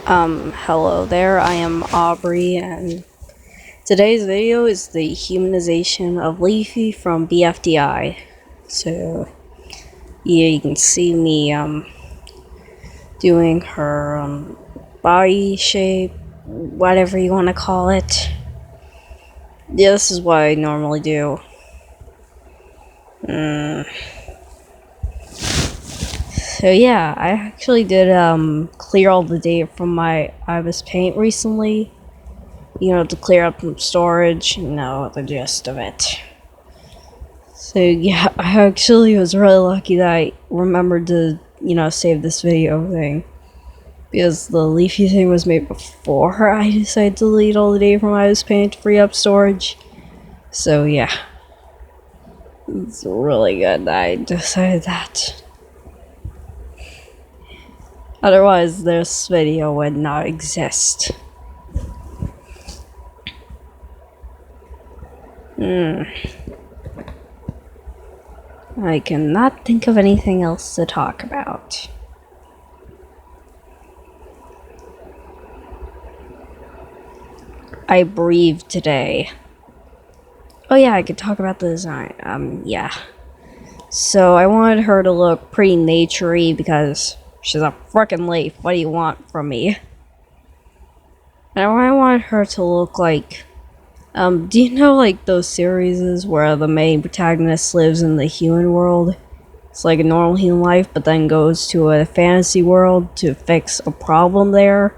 Hello there, I am Aubrey, and today's video is the humanization of Leafy from BFDI. So, yeah, you can see me, doing her, body shape, whatever you want to call it. Yeah, this is what I normally do. So yeah, I actually did, clear all the data from my Ibis Paint recently. You know, to clear up some storage, the gist of it. So yeah, I actually was really lucky that I remembered to, save this video thing. Because the leafy thing was made before I decided to delete all the data from Ibis Paint to free up storage. So yeah. It's really good that I decided that. Otherwise, this video would not exist. I cannot think of anything else to talk about. I breathed today. Oh yeah, I could talk about the design. Yeah. So I wanted her to look pretty naturey because she's a frickin' leaf. What do you want from me? And I wanted her to look like, do you know like those series where the main protagonist lives in the human world? It's like a normal human life, but then goes to a fantasy world to fix a problem there.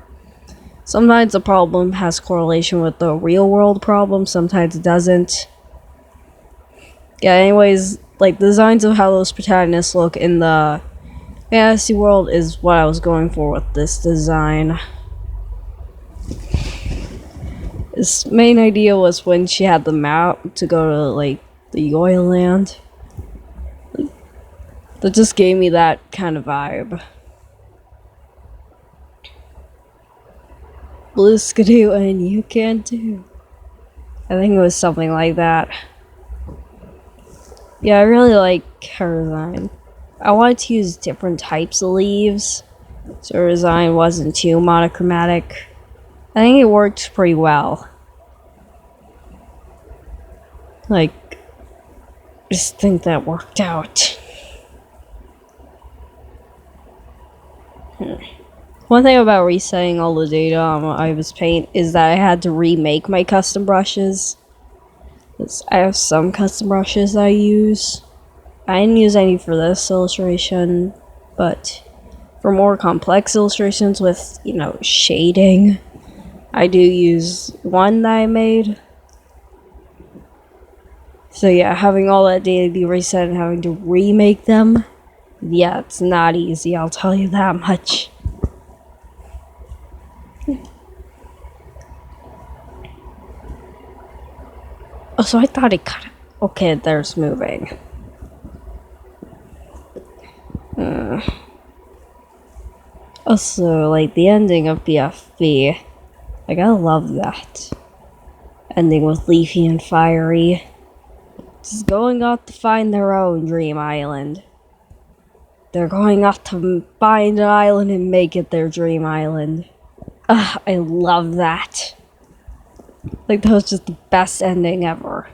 Sometimes the problem has correlation with the real world problem, sometimes it doesn't. Yeah, anyways, like the designs of how those protagonists look in the fantasy world is what I was going for with this design. This main idea was when she had the map to go to like the oil land. That just gave me that kind of vibe. Blue skidoo and you can too. I think it was something like that. Yeah, I really like her design. I wanted to use different types of leaves, so her design wasn't too monochromatic. I think it worked pretty well. Like, I just think that worked out. One thing about resetting all the data on Ibis Paint is that I had to remake my custom brushes. I have some custom brushes that I use. I didn't use any for this illustration, but for more complex illustrations with, shading, I do use one that I made. So yeah, having all that data be reset and having to remake them, yeah, it's not easy, I'll tell you that much. Oh, so I thought it cut. Okay, there's moving. Also, like the ending of BFB, like I love that. Ending with Leafy and Fiery. Just going out to find their own dream island. They're going out to find an island and make it their dream island. Ugh, I love that. Like, that was just the best ending ever.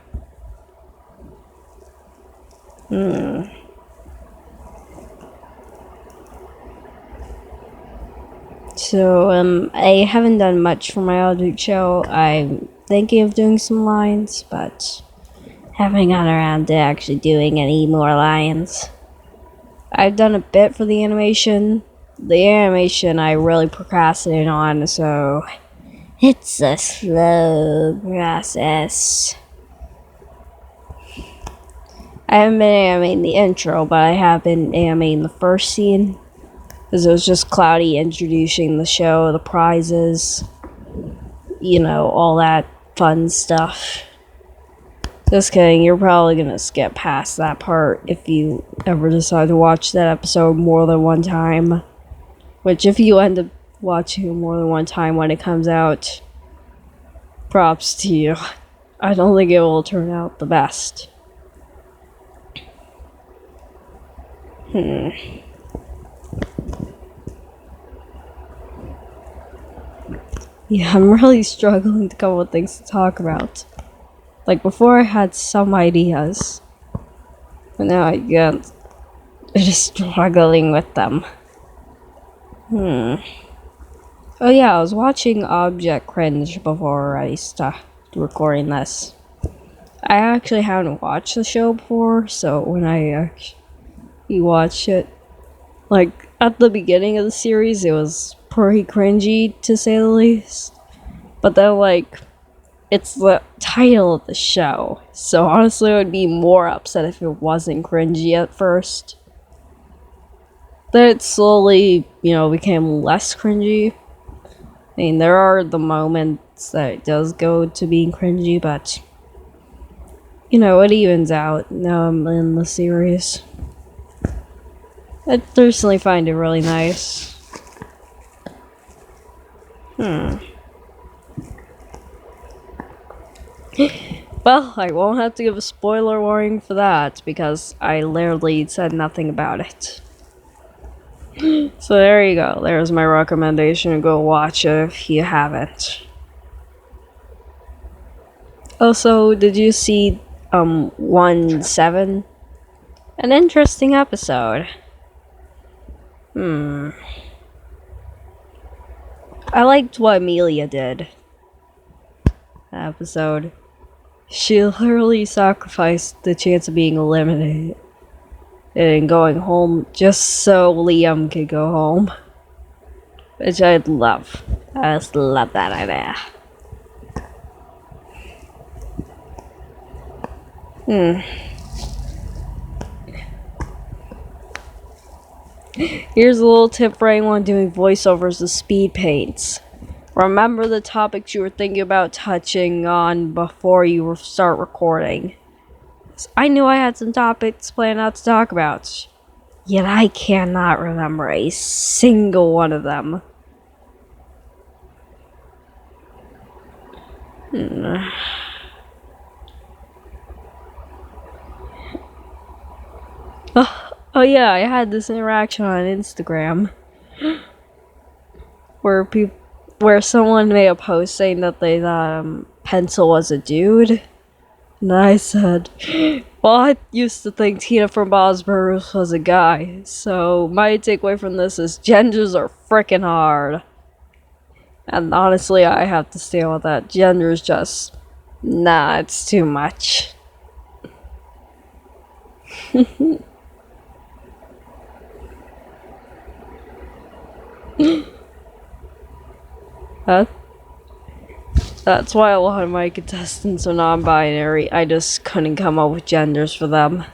So, I haven't done much for my object show. I'm thinking of doing some lines, but haven't gotten around to actually doing any more lines. I've done a bit for the animation. The animation I really procrastinated on, so it's a slow process. I haven't been animating the intro, but I have been animating the first scene. Because it was just Cloudy introducing the show, the prizes, all that fun stuff. Just kidding, you're probably gonna skip past that part if you ever decide to watch that episode more than one time. Which, if you end up watching it more than one time when it comes out, props to you. I don't think it will turn out the best. Yeah, I'm really struggling to come up with things to talk about. Like, before I had some ideas, but now I can't. I'm just struggling with them. Oh yeah, I was watching Object Cringe before I started recording this. I actually haven't watched the show before, so when I actually watched it, like, at the beginning of the series, it was pretty cringy, to say the least. But then, like, it's the title of the show, so honestly I would be more upset if it wasn't cringy at first. Then it slowly, became less cringy. I mean, there are the moments that it does go to being cringy, but, it evens out now I'm in the series. I personally find it really nice. Well, I won't have to give a spoiler warning for that, because I literally said nothing about it. So there you go. There's my recommendation. Go watch it if you haven't. Also, did you see 1-7? An interesting episode. I liked what Amelia did. That episode. She literally sacrificed the chance of being eliminated and going home just so Liam could go home. Which I'd love. I just love that idea. Here's a little tip for anyone doing voiceovers of speed paints. Remember the topics you were thinking about touching on before you start recording. I knew I had some topics planned out to talk about, yet I cannot remember a single one of them. Oh yeah, I had this interaction on Instagram where someone made a post saying that they thought Pencil was a dude, and I said, well, I used to think Tina from Bob's Burgers was a guy, so my takeaway from this is genders are frickin' hard. And honestly, I have to stand with that. Gender's just, nah, it's too much. Huh? That's why a lot of my contestants are non-binary. I just couldn't come up with genders for them.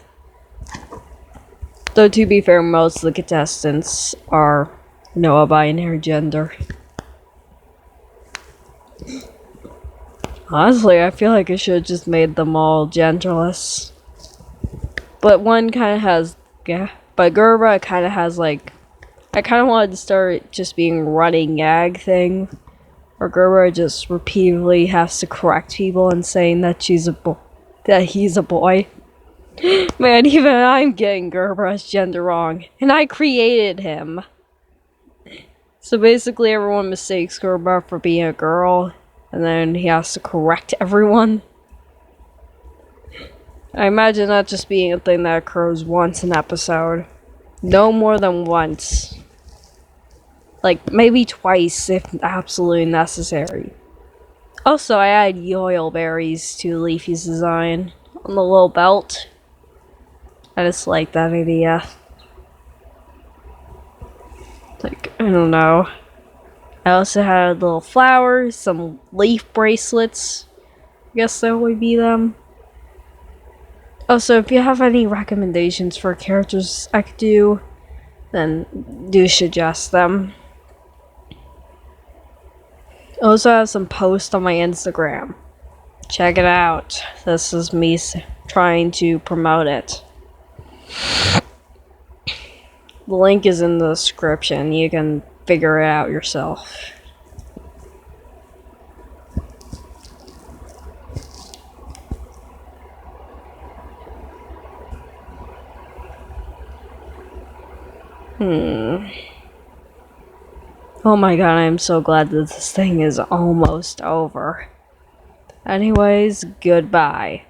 Though to be fair, most of the contestants are a binary gender. Honestly, I feel like I should have just made them all genderless. But one kind of has, but Gerba kind of has like, I kind of wanted to start just being a running gag thing, where Gerba just repeatedly has to correct people and saying that he's a boy. Man, even I'm getting Gerba's gender wrong, and I created him. So basically, everyone mistakes Gerba for being a girl, and then he has to correct everyone. I imagine that just being a thing that occurs once an episode. No more than once. Like, maybe twice if absolutely necessary. Also, I added yoil berries to Leafy's design on the little belt. I just like that idea. Like, I don't know. I also had little flowers, some leaf bracelets. I guess that would be them. Also, if you have any recommendations for characters I could do, then do suggest them. I also have some posts on my Instagram. Check it out. This is me trying to promote it. The link is in the description. You can figure it out yourself. Oh my god, I'm so glad that this thing is almost over. Anyways, goodbye.